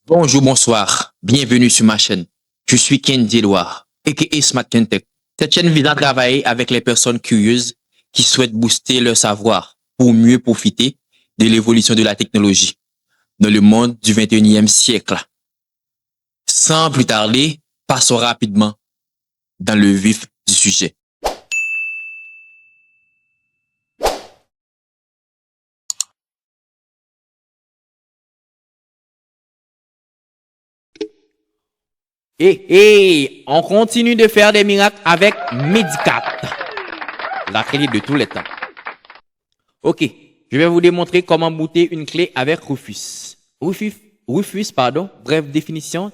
Bonjour, bonsoir. Bienvenue sur ma chaîne. Je suis Ken Edouard, aka Smart Kentech. Cette chaîne vise à travailler avec les personnes curieuses qui souhaitent booster leur savoir pour mieux profiter de l'évolution de la technologie dans le monde du 21e siècle. Sans plus tarder, passons rapidement dans le vif du sujet. Et on continue de faire des miracles avec Medicat, la clé de tous les temps. Ok, je vais vous démontrer comment booter une clé avec Rufus. Rufus, bref définition,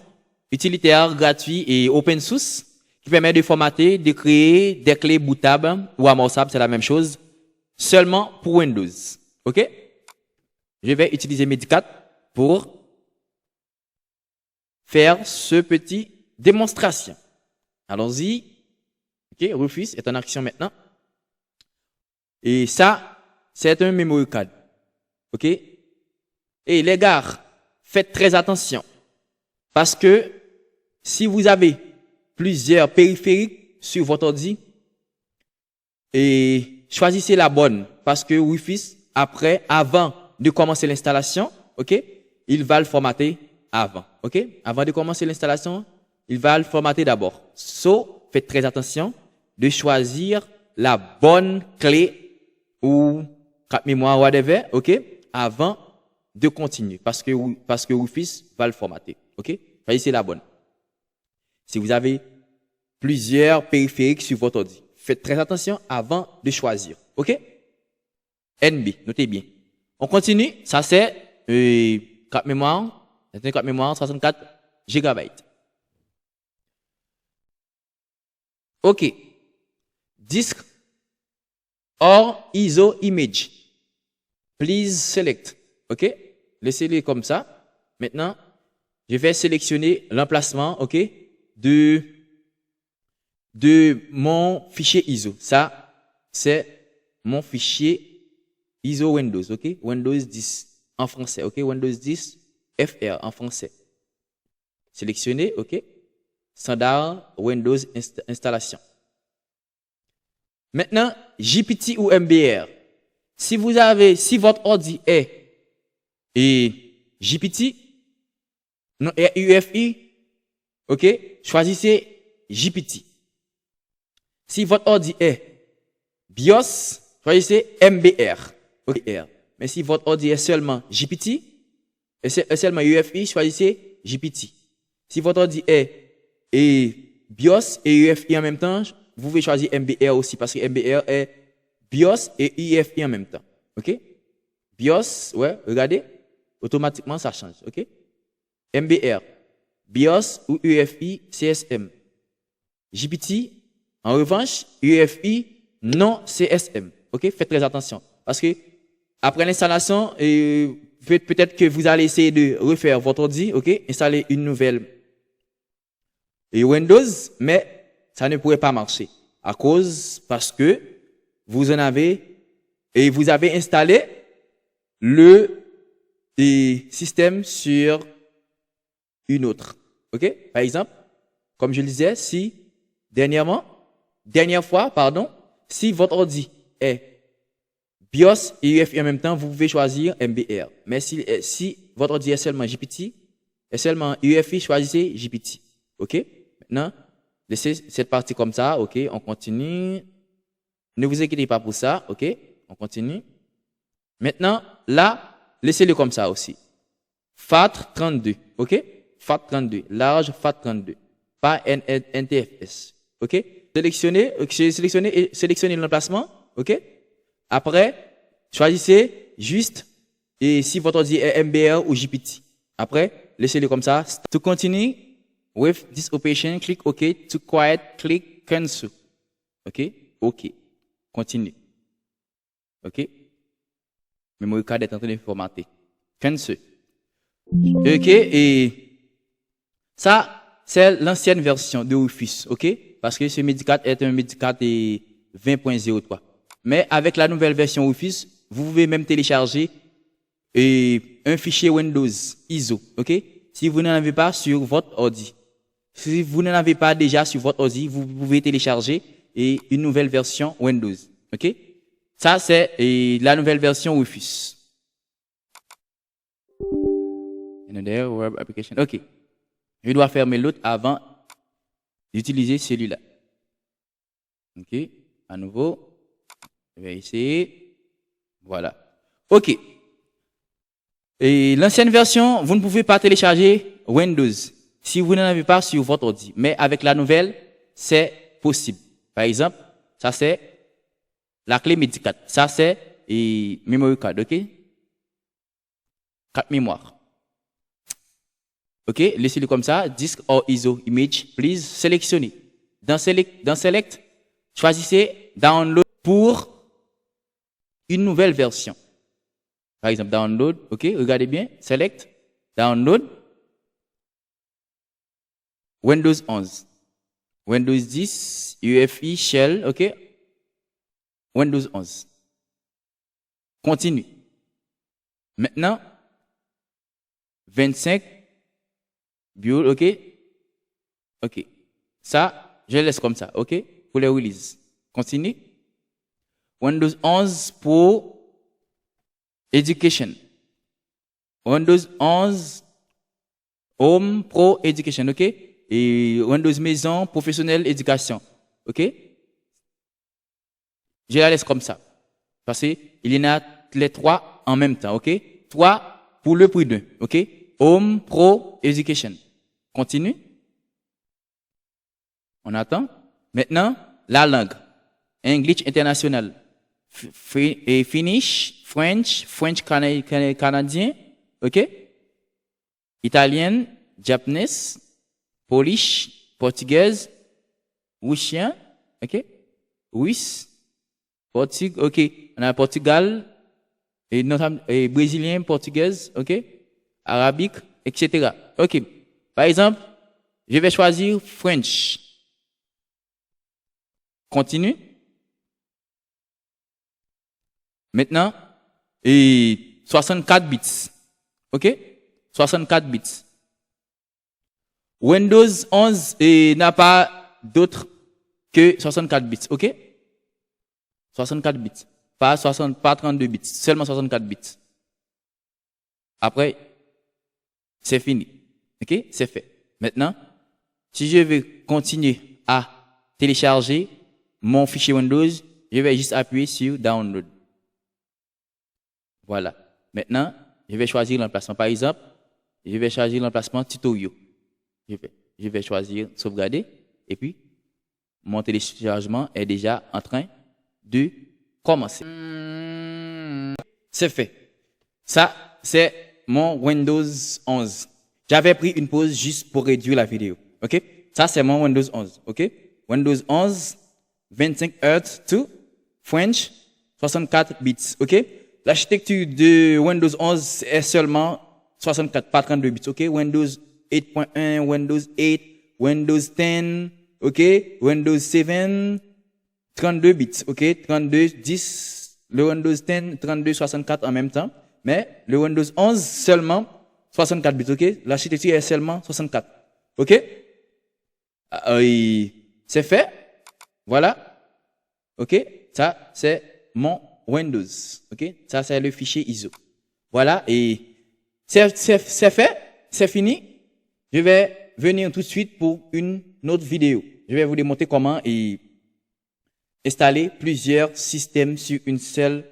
utilitaire, gratuit et open source, qui permet de formater, de créer des clés bootables ou amorçables, c'est la même chose, seulement pour Windows. Ok, je vais utiliser Medicat pour faire ce petit démonstration. Allons-y. Ok, Rufus est en action maintenant. Et ça, c'est un memory card. Ok? Et les gars, faites très attention. Parce que si vous avez plusieurs périphériques sur votre ordi, et choisissez la bonne. Parce que Rufus, avant de commencer l'installation, ok, il va le formater avant. Ok? Avant de commencer l'installation, il va le formater d'abord. Faites très attention de choisir la bonne clé ou carte mémoire, whatever, ok? Avant de continuer. Parce que Rufus va le formater. Ok? Choisissez la bonne. Si vous avez plusieurs périphériques sur votre ordi, faites très attention avant de choisir. Ok? NB, notez bien. On continue. Ça c'est carte mémoire. C'est une carte mémoire 64 GB. OK. Disk or ISO image. Please select. OK. Laissez-les comme ça. Maintenant, je vais sélectionner l'emplacement, OK, de mon fichier ISO. Ça, c'est mon fichier ISO Windows, OK? Windows 10 en français, OK? Windows 10 FR en français. Sélectionnez, OK. Standard Windows installation. Maintenant, JPT ou MBR. Si votre ordi est JPT, non, est UEFI, OK, choisissez JPT. Si votre ordi est BIOS, choisissez MBR, OK. Mais si votre ordi est seulement JPT, et c'est seulement UEFI, choisissez JPT. Si votre ordi est BIOS et UEFI en même temps, vous pouvez choisir MBR aussi parce que MBR est BIOS et UEFI en même temps. OK? BIOS, ouais, regardez, automatiquement ça change. OK? MBR, BIOS ou UEFI, CSM. JPT, en revanche, UEFI, non CSM. OK? Faites très attention parce que après l'installation, peut-être que vous allez essayer de refaire votre ordi, ok, installer une nouvelle Windows, mais ça ne pourrait pas marcher parce que vous avez installé le système sur une autre, ok. Par exemple, comme je le disais, si si votre ordi est BIOS et UEFI en même temps, vous pouvez choisir MBR. Mais si votre ordi est seulement JPT et seulement UEFI, choisissez JPT. OK? Maintenant, laissez cette partie comme ça. OK? On continue. Ne vous inquiétez pas pour ça. OK? On continue. Maintenant, là, laissez-le comme ça aussi. FAT32. OK? FAT32. Large FAT32. Pas NTFS. OK? Sélectionnez l'emplacement. OK? Après, choisissez juste et si votre ordi est MBR ou JPT. Après, laissez-le comme ça. To continue with this operation, click OK. To quiet, click Cancel. OK? OK. Continue. OK? Memory card est en train de formater. Cancel. OK? Et ça, c'est l'ancienne version de Rufus. OK? Parce que ce Medicat est un Medicat 20.03. Mais avec la nouvelle version Rufus, vous pouvez même télécharger un fichier Windows ISO, ok? si vous n'en avez pas sur votre ordi. Si vous n'en avez pas déjà sur votre ordi, vous pouvez télécharger une nouvelle version Windows. OK? Ça, c'est la nouvelle version Rufus. Another web application. OK. Je dois fermer l'autre avant d'utiliser celui-là. OK. À nouveau. Je vais essayer. Voilà. OK. Et l'ancienne version, vous ne pouvez pas télécharger Windows si vous n'en avez pas sur votre ordi. Mais avec la nouvelle, c'est possible. Par exemple, ça c'est la clé médicale. Ça c'est memory card, OK? Carte mémoire. OK? Laissez-le comme ça. Disk or ISO image, please sélectionnez. Dans Select, choisissez Download pour une nouvelle version. Par exemple, Download. OK? Regardez bien. Select. Download. Windows 11. Windows 10, UEFI, Shell, OK? Windows 11. Continue. Maintenant, 25, Build, OK? OK. Ça, je laisse comme ça, OK? Pour les releases. Continue. Windows 11 pour Education. Windows 11 Home Pro Education, OK? Et Windows Maison Professionnelle Éducation, OK? Je la laisse comme ça. Parce qu'il y en a les trois en même temps, OK? 3 pour le prix d'un, OK? Home Pro Education. Continue. On attend. Maintenant, la langue. English International. Finnish, French canadien, OK? Italien, Japanese, Polish, portugaise, russien, OK? Russe, OK? On a Portugal, et brésilien, portugaise, OK? Arabique, etc. OK. Par exemple, je vais choisir French. Continue. Maintenant, 64 bits. OK? 64 bits. Windows 11 n'a pas d'autre que 64 bits. OK? 64 bits. Pas 32 bits. Seulement 64 bits. Après, c'est fini. OK? C'est fait. Maintenant, si je veux continuer à télécharger mon fichier Windows, je vais juste appuyer sur Download. Voilà. Maintenant, je vais choisir l'emplacement. Par exemple, je vais choisir l'emplacement tutoriel. Je vais choisir sauvegarder. Et puis, mon téléchargement est déjà en train de commencer. C'est fait. Ça, c'est mon Windows 11. J'avais pris une pause juste pour réduire la vidéo. OK? Ça, c'est mon Windows 11. OK? Windows 11, 25 Hz to French, 64 bits. OK? L'architecture de Windows 11 est seulement 64, pas 32 bits. OK? Windows 8.1, Windows 8, Windows 10, OK? Windows 7, 32 bits. OK? 32, 10, le Windows 10, 32, 64 en même temps. Mais le Windows 11 seulement 64 bits. OK? L'architecture est seulement 64. OK? C'est fait. Voilà. OK? Ça, c'est mon Windows. OK? Ça, c'est le fichier ISO. Voilà. Et c'est fait. C'est fini. Je vais venir tout de suite pour une autre vidéo. Je vais vous démontrer comment installer plusieurs systèmes sur une seule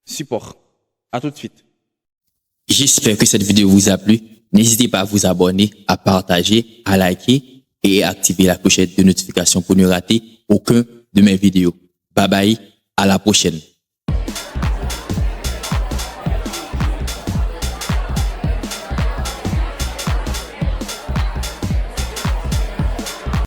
support. À tout de suite. J'espère que cette vidéo vous a plu. N'hésitez pas à vous abonner, à partager, à liker et à activer la clochette de notification pour ne rater aucun de mes vidéos. Bye bye, à la prochaine.